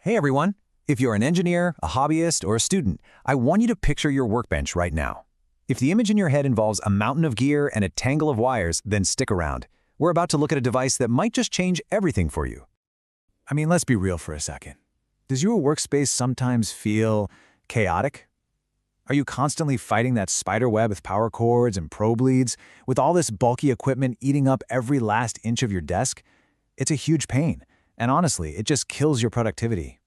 Hey everyone! If you're an engineer, a hobbyist, or a student, I want you to picture your workbench right now. If the image in your head involves a mountain of gear and a tangle of wires, then stick around. We're about to look at a device that might just change everything for you. I mean, let's be real for a second. Does your workspace sometimes feel chaotic? Are you constantly fighting that spider web with power cords and probe leads, with all this bulky equipment eating up every last inch of your desk? It's a huge pain, and honestly, it just kills your productivity.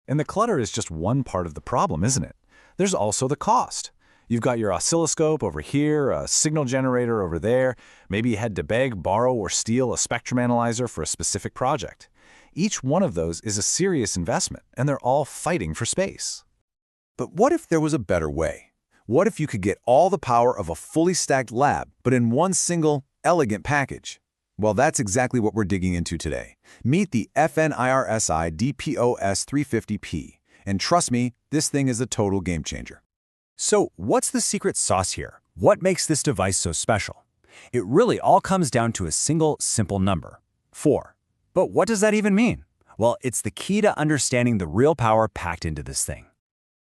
And the clutter is just one part of the problem, isn't it? There's also the cost. You've got your oscilloscope over here, a signal generator over there. Maybe you had to beg, borrow, or steal a spectrum analyzer for a specific project. Each one of those is a serious investment, and they're all fighting for space. But what if there was a better way? What if you could get all the power of a fully stacked lab, but in one single, elegant package? Well, that's exactly what we're digging into today. Meet the FNIRSI DPOS350P. And trust me, this thing is a total game changer. So, what's the secret sauce here? What makes this device so special? It really all comes down to a single, simple number: 4. But what does that even mean? Well, it's the key to understanding the real power packed into this thing.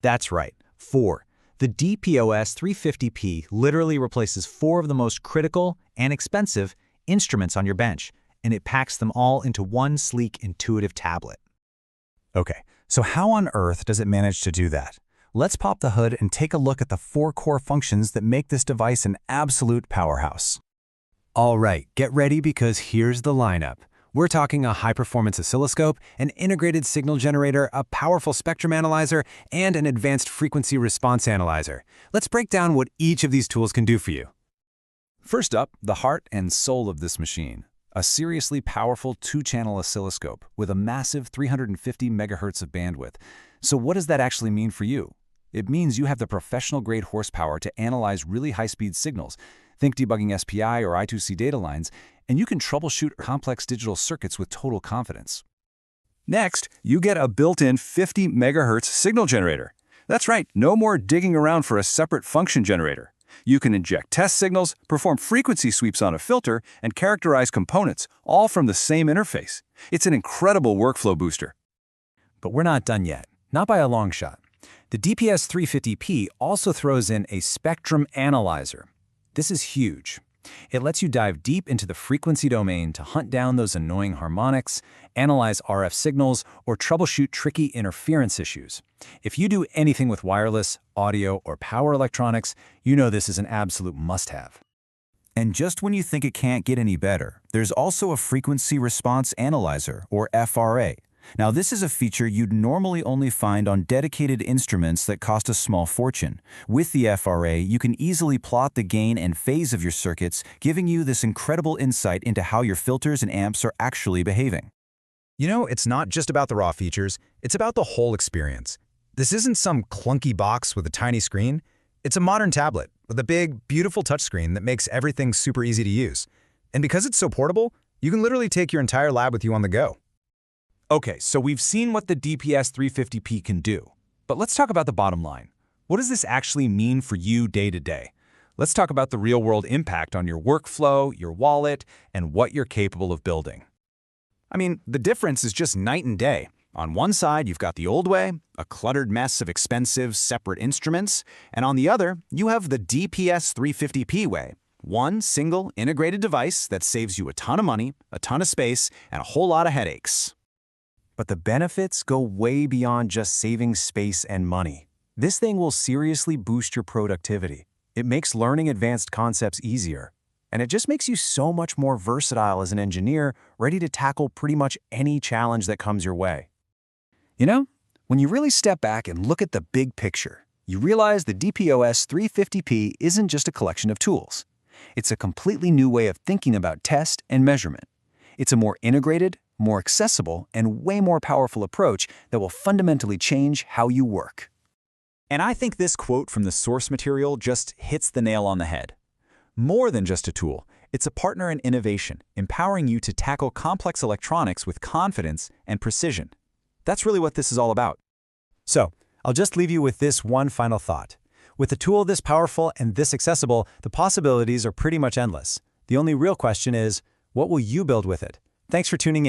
That's right, 4. The DPOS350P literally replaces 4 of the most critical and expensive instruments on your bench, and it packs them all into one sleek, intuitive tablet. Okay, so how on earth does it manage to do that? Let's pop the hood and take a look at the 4 core functions that make this device an absolute powerhouse. All right, get ready because here's the lineup. We're talking a high-performance oscilloscope, an integrated signal generator, a powerful spectrum analyzer, and an advanced frequency response analyzer. Let's break down what each of these tools can do for you. First up, the heart and soul of this machine. A seriously powerful 2-channel oscilloscope with a massive 350 megahertz of bandwidth. So what does that actually mean for you? It means you have the professional-grade horsepower to analyze really high-speed signals. Think debugging SPI or I2C data lines, and you can troubleshoot complex digital circuits with total confidence. Next, you get a built-in 50 megahertz signal generator. That's right, no more digging around for a separate function generator. You can inject test signals, perform frequency sweeps on a filter, and characterize components, all from the same interface. It's an incredible workflow booster. But we're not done yet, not by a long shot. The DPS350P also throws in a spectrum analyzer. This is huge. It lets you dive deep into the frequency domain to hunt down those annoying harmonics, analyze RF signals, or troubleshoot tricky interference issues. If you do anything with wireless, audio, or power electronics, you know this is an absolute must-have. And just when you think it can't get any better, there's also a frequency response analyzer, or FRA. Now, this is a feature you'd normally only find on dedicated instruments that cost a small fortune. With the FRA, you can easily plot the gain and phase of your circuits, giving you this incredible insight into how your filters and amps are actually behaving. You know, it's not just about the raw features, it's about the whole experience. This isn't some clunky box with a tiny screen. It's a modern tablet with a big, beautiful touchscreen that makes everything super easy to use. And because it's so portable, you can literally take your entire lab with you on the go. Okay, so we've seen what the DPS350P can do, but let's talk about the bottom line. What does this actually mean for you day to day? Let's talk about the real-world impact on your workflow, your wallet, and what you're capable of building. I mean, the difference is just night and day. On one side, you've got the old way, a cluttered mess of expensive, separate instruments, and on the other, you have the DPS350P way. One single, integrated device that saves you a ton of money, a ton of space, and a whole lot of headaches. But the benefits go way beyond just saving space and money. This thing will seriously boost your productivity. It makes learning advanced concepts easier. And it just makes you so much more versatile as an engineer, ready to tackle pretty much any challenge that comes your way. You know, when you really step back and look at the big picture, you realize the DPOS350P isn't just a collection of tools. It's a completely new way of thinking about test and measurement. It's a more integrated, more accessible, and way more powerful approach that will fundamentally change how you work. And I think this quote from the source material just hits the nail on the head. More than just a tool, it's a partner in innovation, empowering you to tackle complex electronics with confidence and precision. That's really what this is all about. So, I'll just leave you with this one final thought. With a tool this powerful and this accessible, the possibilities are pretty much endless. The only real question is, what will you build with it? Thanks for tuning in.